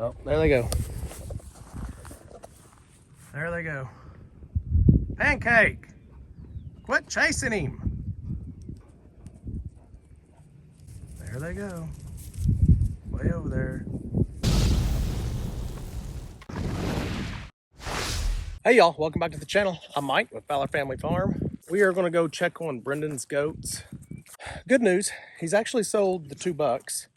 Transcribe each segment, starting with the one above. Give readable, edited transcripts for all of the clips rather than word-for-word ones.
Oh, there they go. There they go. Pancake! Quit chasing him! There they go. Way over there. Hey y'all, welcome back to the channel. I'm Mike with Fowler Family Farm. We are gonna go check on Brendan's goats. Good news, he's actually sold the 2 bucks.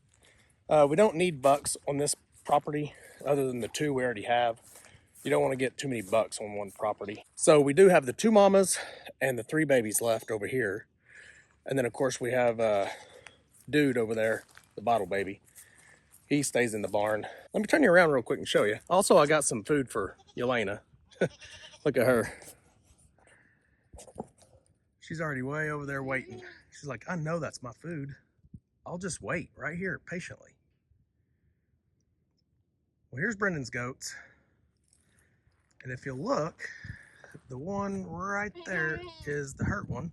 We don't need bucks on this property other than the 2 we already have. You don't want to get too many bucks on one property. So we do have the 2 mamas and the 3 babies left over here. And then of course we have Dude over there, the bottle baby. He stays in the barn. Let me turn you around real quick and show you. Also, I got some food for Elena. Look at her. She's already way over there waiting. She's like, I know that's my food. I'll just wait right here patiently. Well, here's Brendan's goats. And if you look, the one right there is the hurt one.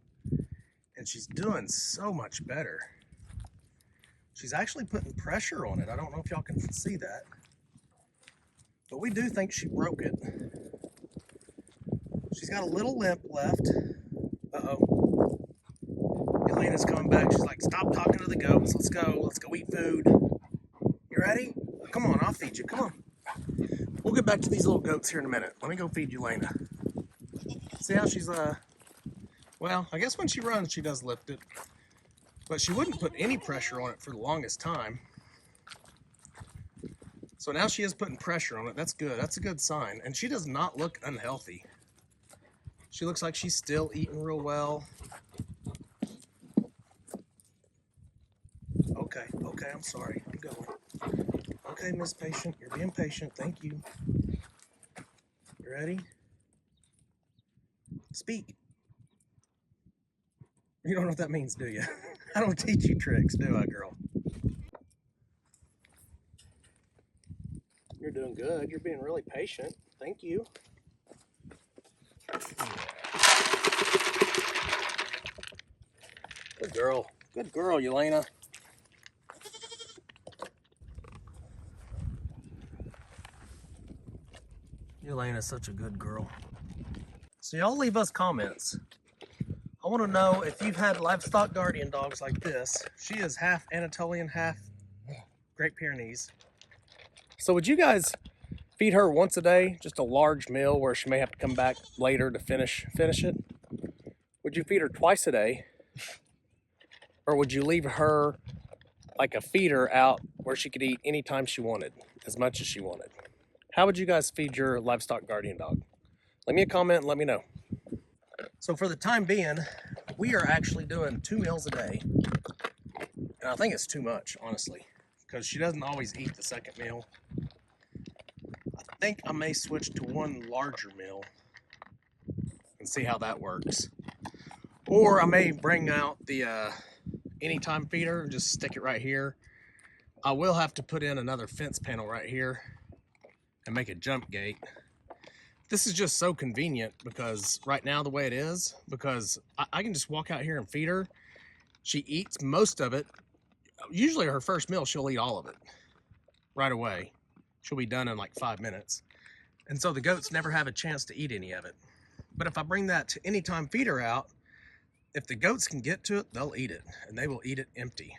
And she's doing so much better. She's actually putting pressure on it. I don't know if y'all can see that. But we do think she broke it. She's got a little limp left. Uh-oh. Elena's coming back. She's like, stop talking to the goats. Let's go. Let's go eat food. You ready? Come on, I'll feed you. Come on. We'll get back to these little goats here in a minute. Let me go feed Elena. See how she's, well, I guess when she runs, she does lift it. But she wouldn't put any pressure on it for the longest time. So now she is putting pressure on it. That's good. That's a good sign. And she does not look unhealthy. She looks like she's still eating real well. Okay, I'm sorry. I'm going. Okay, Miss Patient, you're being patient. Thank you. You ready? Speak. You don't know what that means, do you? I don't teach you tricks, do I, girl? You're doing good. You're being really patient. Thank you. Good girl. Good girl, Elena. Elena's such a good girl. So y'all leave us comments. I want to know if you've had livestock guardian dogs like this. She is half Anatolian, half Great Pyrenees. So would you guys feed her once a day, just a large meal where she may have to come back later to finish it? Would you feed her twice a day? Or would you leave her like a feeder out where she could eat anytime she wanted, as much as she wanted? How would you guys feed your livestock guardian dog? Leave me a comment and let me know. So for the time being, we are actually doing 2 meals a day. And I think it's too much, honestly, because she doesn't always eat the second meal. I think I may switch to 1 larger meal and see how that works. Or I may bring out the anytime feeder and just stick it right here. I will have to put in another fence panel right here and make a jump gate. This is just so convenient because right now the way it is, because I can just walk out here and feed her. She eats most of it. Usually her first meal, she'll eat all of it right away. She'll be done in like 5 minutes. And so the goats never have a chance to eat any of it. But if I bring that to anytime feeder out, if the goats can get to it, they'll eat it, and they will eat it empty.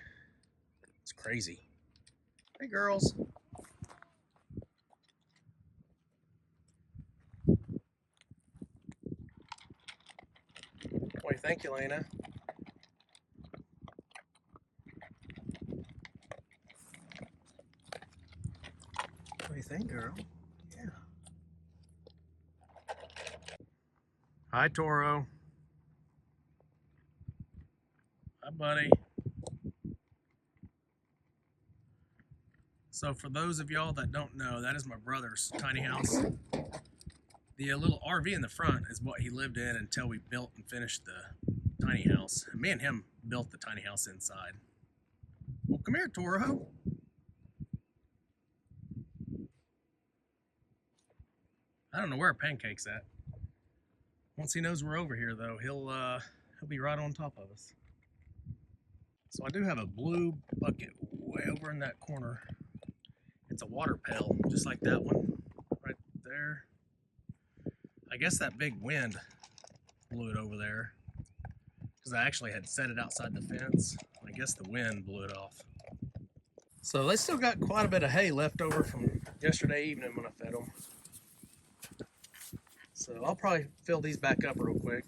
It's crazy. Hey, girls. What do you think, Elena? What do you think, girl? Yeah. Hi, Toro. Hi, buddy. So for those of y'all that don't know, that is my brother's tiny house. The little RV in the front is what he lived in until we built and finished the tiny house. And me and him built the tiny house inside. Well, come here, Toro. I don't know where Pancake's at. Once he knows we're over here, though, he'll be right on top of us. So I do have a blue bucket way over in that corner. It's a water pail, just like that one right there. I guess that big wind blew it over there because I actually had set it outside the fence. I guess the wind blew it off. So they still got quite a bit of hay left over from yesterday evening when I fed them. So I'll probably fill these back up real quick.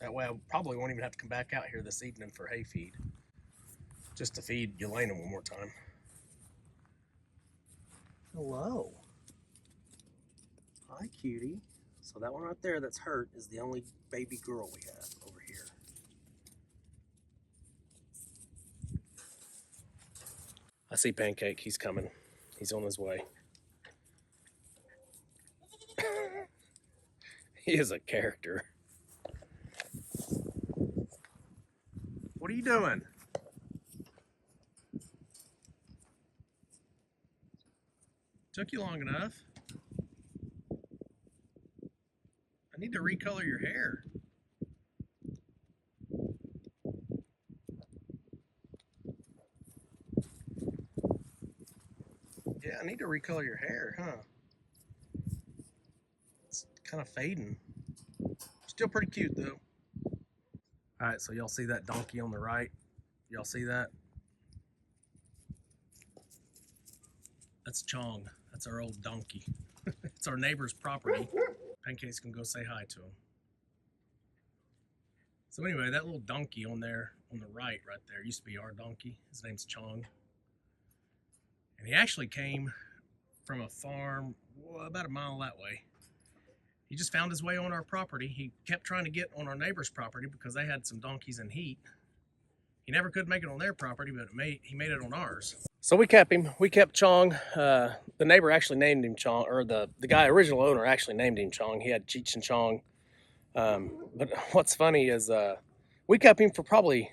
That way I probably won't even have to come back out here this evening for hay feed. Just to feed Elena one more time. Hello. Hi, cutie. So that one right there that's hurt is the only baby girl we have over here. I see Pancake. He's coming. He's on his way. He is a character. What are you doing? Took you long enough. I need to recolor your hair. Yeah, I need to recolor your hair, huh? It's kind of fading. Still pretty cute though. All right, so y'all see that donkey on the right? Y'all see that? That's Chong. That's our old donkey. It's our neighbor's property. Pancake's gonna go say hi to him. So anyway, that little donkey on there, on the right there, used to be our donkey. His name's Chong. And he actually came from a farm about a mile that way. He just found his way on our property. He kept trying to get on our neighbor's property because they had some donkeys in heat. He never could make it on their property, but he made it on ours. So we kept him. We kept Chong. The neighbor actually named him Chong, or the guy, original owner, actually named him Chong. He had Cheech and Chong. But what's funny is we kept him for probably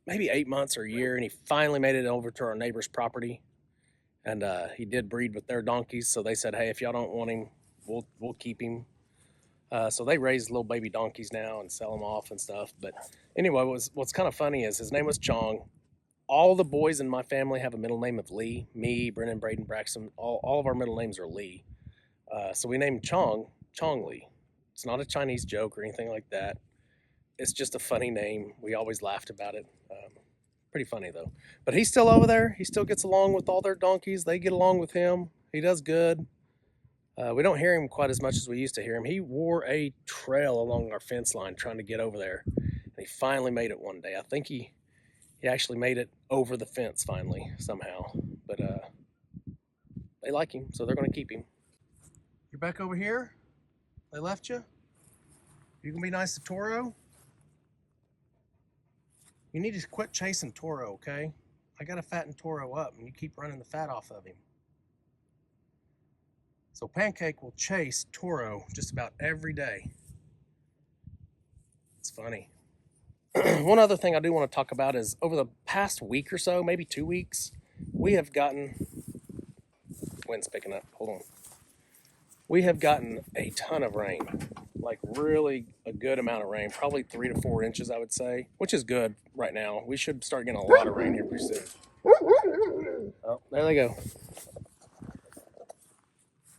maybe 8 months or a year, and he finally made it over to our neighbor's property. And he did breed with their donkeys, so they said, hey, if y'all don't want him, we'll keep him. So they raise little baby donkeys now and sell them off and stuff. But anyway, what's kind of funny is his name was Chong. All the boys in my family have a middle name of Lee. Me, Brennan, Braden, Braxton, all of our middle names are Lee. So we named Chong Lee. It's not a Chinese joke or anything like that. It's just a funny name. We always laughed about it. Pretty funny though. But he's still over there. He still gets along with all their donkeys. They get along with him. He does good. We don't hear him quite as much as we used to hear him. He wore a trail along our fence line trying to get over there. And he finally made it one day. I think he actually made it over the fence finally, somehow. But they like him, so they're going to keep him. You're back over here? They left you? You going to be nice to Toro? You need to quit chasing Toro, okay? I got to fatten Toro up, and you keep running the fat off of him. So Pancake will chase Toro just about every day. It's funny. One other thing I do want to talk about is over the past week or so, maybe 2 weeks, we have gotten, wind's picking up, hold on. We have gotten a ton of rain, like really a good amount of rain, probably 3 to 4 inches, I would say, which is good right now. We should start getting a lot of rain here pretty soon. Oh, there they go.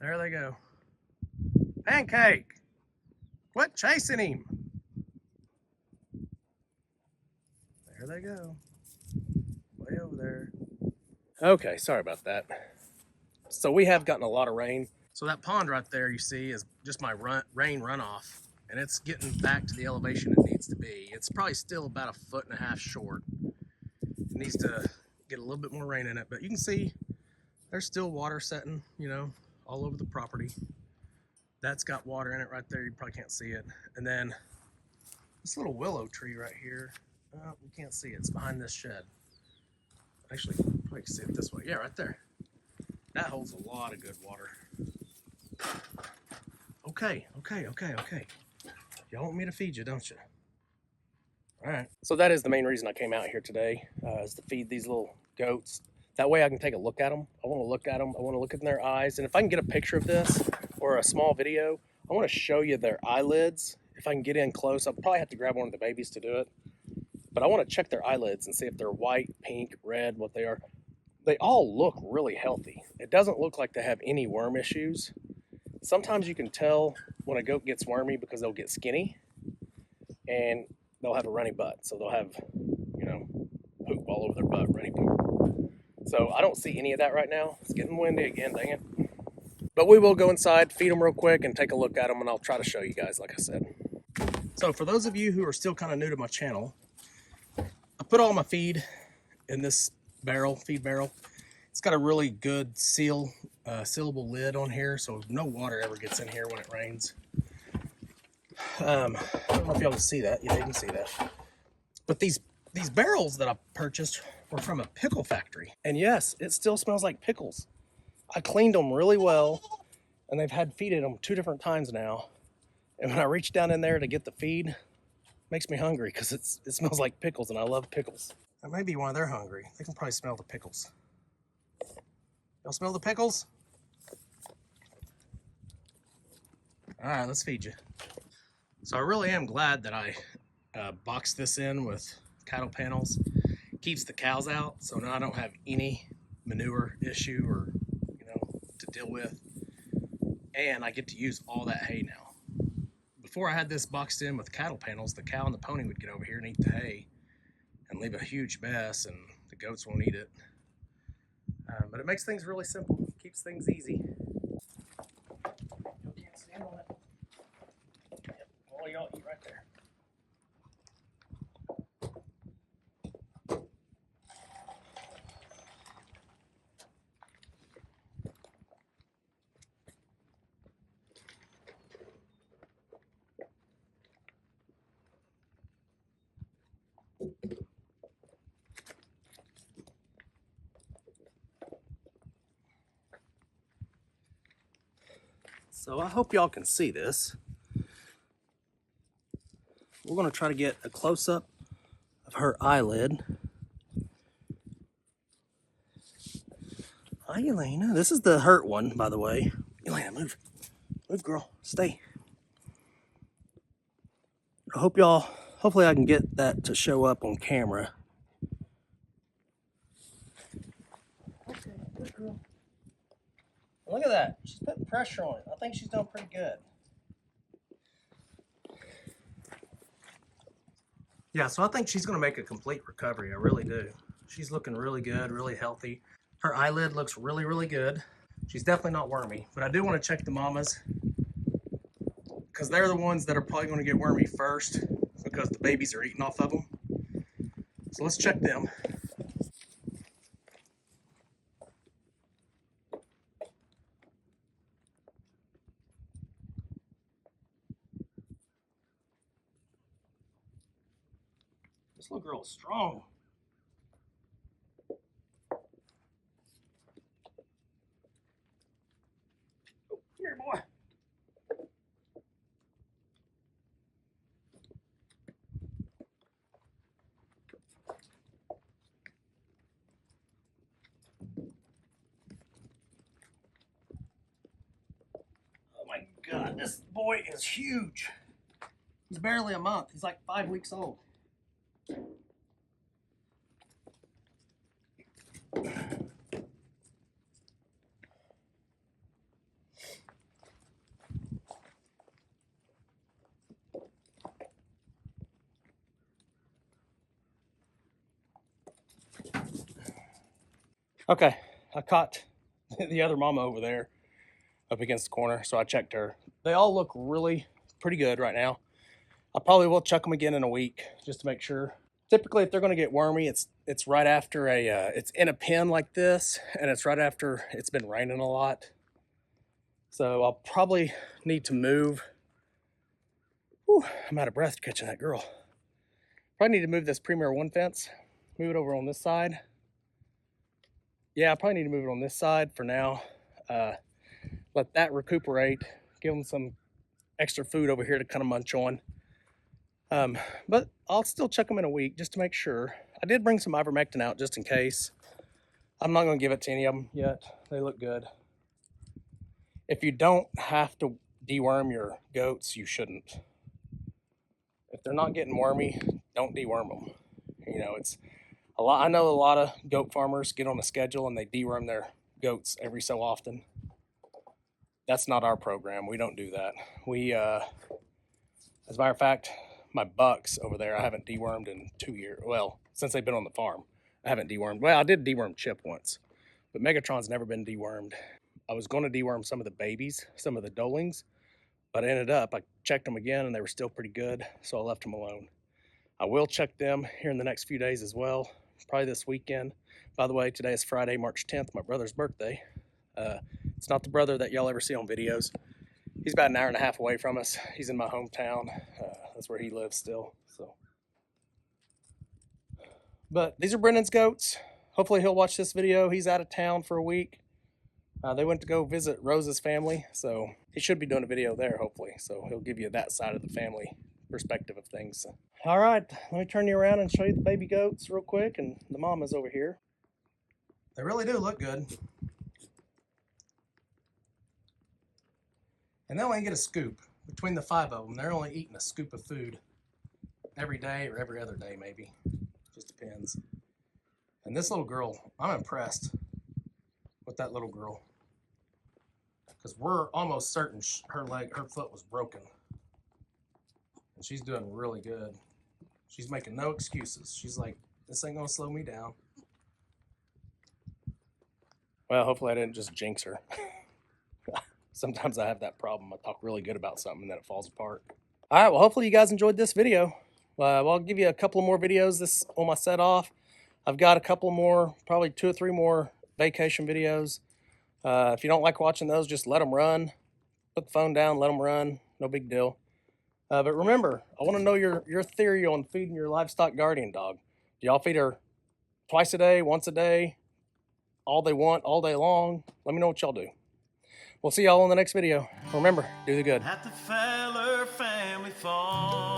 There they go. Pancake! Quit chasing him! There they go. Way over there. Okay, sorry about that. So we have gotten a lot of rain. So that pond right there you see is just my rain runoff. And it's getting back to the elevation it needs to be. It's probably still about 1.5 feet short. It needs to get a little bit more rain in it. But you can see there's still water setting, you know, all over the property. That's got water in it right there. You probably can't see it. And then this little willow tree right here, we can't see it. It's behind this shed. Actually, you probably can see it this way. Yeah, right there. That holds a lot of good water. Okay. Y'all want me to feed you, don't you? All right. So that is the main reason I came out here today, is to feed these little goats. That way I can take a look at them. I want to look at them. I want to look in their eyes. And if I can get a picture of this or a small video, I want to show you their eyelids. If I can get in close, I'll probably have to grab one of the babies to do it. But I want to check their eyelids and see if they're white, pink, red, what they are. they all look really healthy. It doesn't look like they have any worm issues. Sometimes you can tell when a goat gets wormy because they'll get skinny and they'll have a runny butt. So they'll have, you know, poop all over their butt, runny poop. So I don't see any of that right now. It's getting windy again, dang it. But we will go inside, feed them real quick, and take a look at them, and I'll try to show you guys, like I said. So for those of you who are still kind of new to my channel, I put all my feed in this barrel, feed barrel. It's got a really good sealable lid on here, so no water ever gets in here when it rains. I don't know if y'all can see that. Yeah, you can see that. But these barrels that I purchased were from a pickle factory. And yes, it still smells like pickles. I cleaned them really well, and they've had feed in them 2 different times now. And when I reach down in there to get the feed, it makes me hungry because it smells like pickles, and I love pickles. That may be why they're hungry. They can probably smell the pickles. Y'all smell the pickles? All right, let's feed you. So I really am glad that I boxed this in with cattle panels. Keeps the cows out, so now I don't have any manure issue or, you know, to deal with. And I get to use all that hay now. Before I had this boxed in with cattle panels, the cow and the pony would get over here and eat the hay and leave a huge mess, and the goats won't eat it. But it makes things really simple, keeps things easy. You can't stand on it. Yep, all y'all eat right there. So I hope y'all can see this. We're going to try to get a close-up of her eyelid. Hi, Elena. This is the hurt one, by the way. Elena, move. Move, girl. Stay. I hope y'all, hopefully I can get that to show up on camera. Okay, good girl. Look at that. She's putting pressure on it. I think she's doing pretty good. Yeah, so I think she's going to make a complete recovery. I really do. She's looking really good, really healthy. Her eyelid looks really, really good. She's definitely not wormy, but I do want to check the mamas because they're the ones that are probably going to get wormy first because the babies are eating off of them. So let's check them. This little girl is strong. Oh, come here, boy. Oh my God, this boy is huge. He's barely a month. He's like 5 weeks old. Okay, I caught the other mama over there up against the corner, so I checked her. They all look really pretty good right now. I probably will check them again in a week just to make sure. Typically, if they're going to get wormy, it's right after it's in a pen like this, and it's right after it's been raining a lot. So I'll probably need to move. Whew, I'm out of breath catching that girl. Probably need to move this Premier 1 fence, move it over on this side. Yeah, I probably need to move it on this side for now. Let that recuperate, give them some extra food over here to kind of munch on. But I'll still check them in a week just to make sure. I did bring some ivermectin out just in case. I'm not going to give it to any of them yet. They look good. If you don't have to deworm your goats, you shouldn't. If they're not getting wormy, don't deworm them. You know, I know a lot of goat farmers get on a schedule and they deworm their goats every so often. That's not our program. We don't do that. As a matter of fact, my bucks over there, I haven't dewormed in 2 years. Well, since they've been on the farm, I haven't dewormed. Well, I did deworm Chip once, but Megatron's never been dewormed. I was going to deworm some of the babies, some of the dolings, but I ended up, I checked them again and they were still pretty good, so I left them alone. I will check them here in the next few days as well, probably this weekend. By the way, today is Friday, March 10th, my brother's birthday. It's not the brother that y'all ever see on videos. He's about an hour and a half away from us. He's in my hometown. That's where he lives still. But these are Brendan's goats. Hopefully he'll watch this video. He's out of town for a week. They went to go visit Rose's family, so he should be doing a video there, hopefully. So he'll give you that side of the family perspective of things. All right, let me turn you around and show you the baby goats real quick, and the mama's over here. They really do look good. And they only get a scoop. Between the 5 of them, they're only eating a scoop of food every day or every other day, maybe. Just depends. And this little girl, I'm impressed with that little girl. Because we're almost certain her foot was broken. And she's doing really good. She's making no excuses. She's like, this ain't gonna slow me down. Well, hopefully I didn't just jinx her. Sometimes I have that problem. I talk really good about something and then it falls apart. All right, well, hopefully you guys enjoyed this video. Well, I'll give you a couple more videos this on my set off. I've got a couple more, probably 2 or 3 more vacation videos. If you don't like watching those, just let them run. Put the phone down, let them run. No big deal. But remember, I want to know your theory on feeding your livestock guardian dog. Do y'all feed her twice a day, once a day, all they want, all day long? Let me know what y'all do. We'll see y'all in the next video. Remember, do the good. At the Fowler family farm.